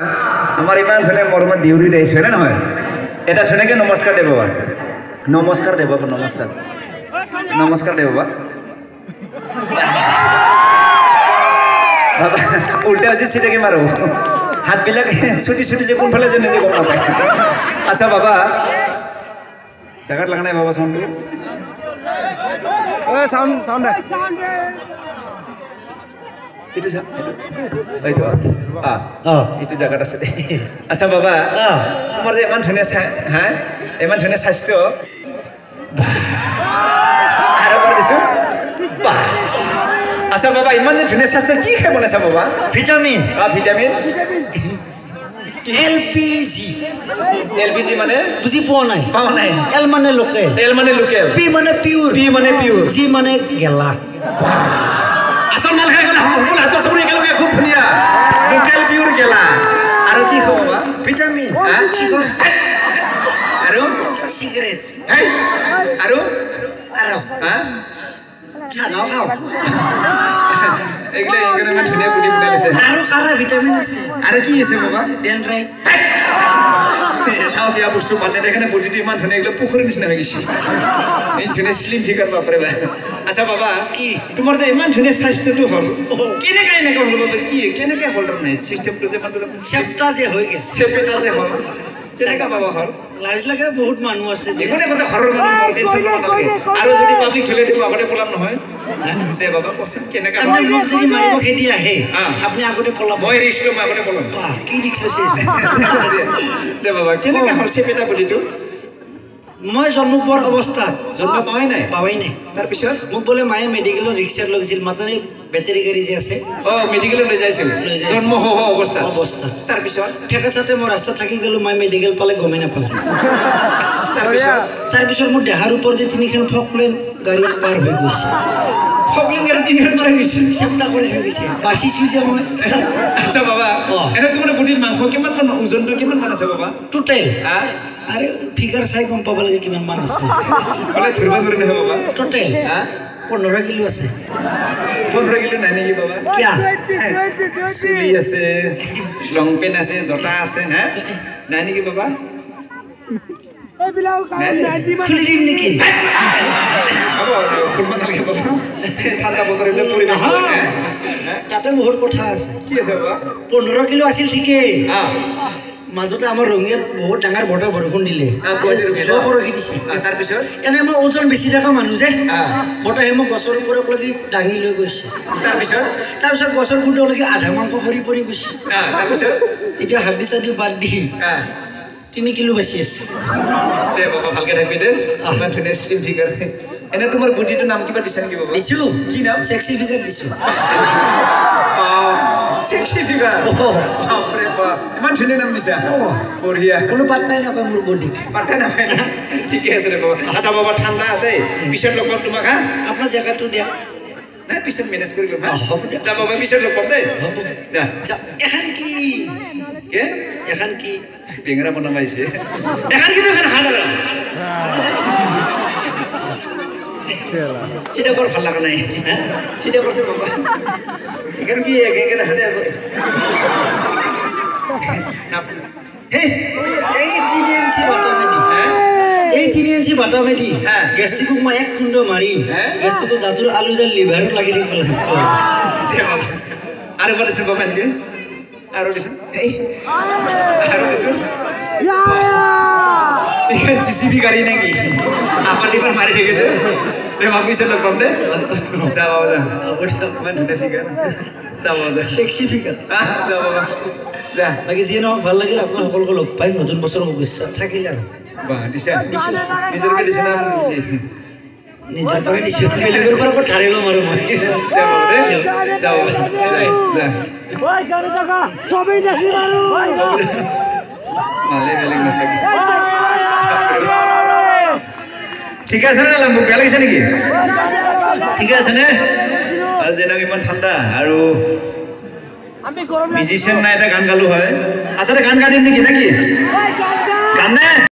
আমাৰ ইমান ধুনীয়া মৰমত ডিউৰি দিছে হয়নে নহয় এটা ধুনীয়াকৈ নমস্কাৰ দে বাবা নমস্কাৰ দে বাবা নমস্কাৰ নমস্কাৰ দে বাবা বাবা উল্টা হৈছে চিটাকে মাৰো হাতবিলাক ছুটি ছুটি যে কোনফালে যে নিজে গম নাপায় আচ্ছা বাবা জাগাত লাগা নাই বাবা সাউন্ডটো ও sound itu sah itu itu jagat আছে আচ্ছা বাবা তোমার যে ইমান ধুনীয়া হ্যাঁ ইমান ধুনীয়া স্বাস্থ্য আর এবার দিছো আচ্ছা বাবা ইমান যে ধুনীয়া স্বাস্থ্য কি খাই বনাইছা বাবা ভিটামিন ভিটামিন এলপিজি মানে বুঝি পোৱা নাই এল মানে লোকেল পি মানে পিউৰ জি মানে গেলা আসল মাল খাই গেলে সকল হাতৰ চবৰে একেলগে খুব ধুনীয়া লোকেল পিউৰ গেলা আৰু কি খাব বাবা ভিটামিন আৰু সিগাৰেট আৰু চানাও খাও এগুলো এখানে মানে ধুনীয়া বুদ্ধি বুটাইছে আৰু কাৰা ভিটামিন আছে আৰু কি আছে বাবা ডেনড্ৰাইট এটাও দিয়া বস্তু পাতে দেখেনে বডিটো ইমান ধুনীয়া এগুলো পুখুৰীৰ নিচিনা হৈ গৈছে এই ধুনীয়া স্লিম ফিগাৰ বাপৰে বা আচ্ছা বাবা কি তোমাৰ যে ইমান ধুনীয়া স্বাস্থ্যটো হ'ল কেনেকৈ এনেকৈ হ'ল বাবা কি কেনেকৈ হ'ল নাই চিষ্টেমটো যে মানে চেপটা যে হৈ গৈছে চেপটা যে হ'ল কেনেকৈ বাবা হ'ল লাজ লাগে বহুত মানুহ আছে এখনে কথা হৰৰ মানুহ টেনচন ল'ব নালাগে আৰু যদি পাব্লিক ঠেলে দিব আগতে পলাম নহয় দে বাবা কোৱাচোন কেনেকৈ আপুনি মোক যদি মাৰিব খেদি আহে আপুনি আগতে পলাব মই ৰিস্ক ল'ম আগতে পলাম কি ৰিস্ক লৈছে দে বাবা কেনেকৈ হ'ল চেপেটা বুলিটো মই জন্ম পোৱাৰ অৱস্থাত জন্ম পাৱাই নাই তাৰপিছত মোক বোলে মায়ে মেডিকেলৰ ৰিক্সাত লৈ গৈছিল মাতানে বেটেৰী গাড়ী যে আছে মেডিকেলত লৈ যাইছিল জন্ম অৱস্থা তাৰপিছত ঠেকাচাতে মই ৰাস্তাত থাকি গ'লো মায়ে মেডিকেল পালে গমেই নাপালে তাৰপিছত মোৰ দেহাৰ ওপৰতে তিনিখন ফকলেন গাড়ী পাৰ হৈ গৈছে ফকলেন গাড়ী তিনিখন পাৰ হৈ গৈছে চেষ্টা কৰি হৈ গৈছে বাচিছোঁ যে মই আচ্ছা বাবা এনে তোমাৰ বডিৰ মাংস কিমান মান ওজনটো কিমান মান আছে বাবা টোটেল আরে ফিগার চাই গম পাব লাগে কিমান মান আছে বলে ধরবা ধরে না বাবা টোটাল 15 কিলো আছে 15 কিলো নাই নেকি বাবা কিয়া চুলি আছে লং পেন আছে জটা আছে হ্যাঁ নাই নেকি বাবা এই বিলাও খুলি দিম নেকি বাবা খুলবা নালাগে বাবা ঠান্ডা বতরে পরিবেশ তাতে বহুত কথা আছে কি আছে বাবা 15 কিলো আছিল ঠিকই মাজতে আমাৰ ৰঙিয়াত বহুত ডাঙৰ বটা বৰষুণ দিলে বৰষি দিছে তাৰপিছত এনে মই ওজন বেছি থকা মানুহ যে বতাহে মোক গছৰ ওপৰলৈকে দাঙি লৈ গৈছে তাৰপিছত গছৰ খুঁটালৈকে আধা মাংস সৰি পৰি গৈছে তাৰপিছত এতিয়া হাৰ্ডি চাৰ্ডি বাদ দি 3 কিলো বেছি আছে দে বাবা ভালকে থাকি দে ইমান ধুনীয়া স্লিম ফিগাৰ এনে তোমাৰ বডিটোৰ নাম কিবা দিছা নেকি বাবা দিছো কি নাম সেক্সি ফিগাৰ দিছো সেক্সি ফিগাৰ বাপৰে বাপ ইমান ধুনীয়া নাম দিছা বঢ়িয়া কোনো পাত্তাই নাপায় মোৰ বডিক পাত্তাই নাপায় না ঠিকে আছে দে বাবা আচ্ছা বাবা ঠাণ্ডা দেই পিছত লগ পাম তোমাক হা আপোনাৰ জেগাটো দিয়া নাই পিছত মেনেজ কৰি ল'ম যা বাবা পিছত লগ পাম দেই যা এখন কি বেঙেৰা বনাব আহিছে এখন কি হাঁড় সেটা বৰ ভাল লাগা নাই সেটা করছে বাবা এখানে কি এখানে হাতে এই 3 ইঞ্চি বাটা মেদি গ্যাস্ট্রিক মই এক খুন্ড মারি গ্যাস্ট্রিক দাঁতুর আলু জাল লিভার লাগি দি বলে আরে বলেছেন বাবা এনকে আর বলেছেন আর বলেছেন এখানে জিসিবি গাড়ি নাকি আপা টিপার মারি ঠিক আছে রে মাগি সে লোক পামনে যা বাবা যা ওটা মানে ধুনে ফিগার যা বাবা যা সেক্সি ফিগার যা বাবা যা বাকি যে ন ভাল লাগিল আপনার সকলকে লগ পাই নতুন বছর শুভেচ্ছা থাকিল আর বাহ দিশা নিজের কে দিশা না নিজের পরে দিশা ফিলিমের পর কো ঠাড়িলো মারো মই যা বাবা রে যা বাবা যা ওই গাড়ি টাকা সবই দেখি মারো মালে বেলে গেছে ঠিক আছে না লাম্বু বেয়া লাগিছে নেকি ঠিক আছে নে আৰু যেন ইমান ঠাণ্ডা আৰু আমি গৰম মিউজিচিয়ান না এটা গান গালো হয় আচ্ছা গান গাই দিম নেকি গান নে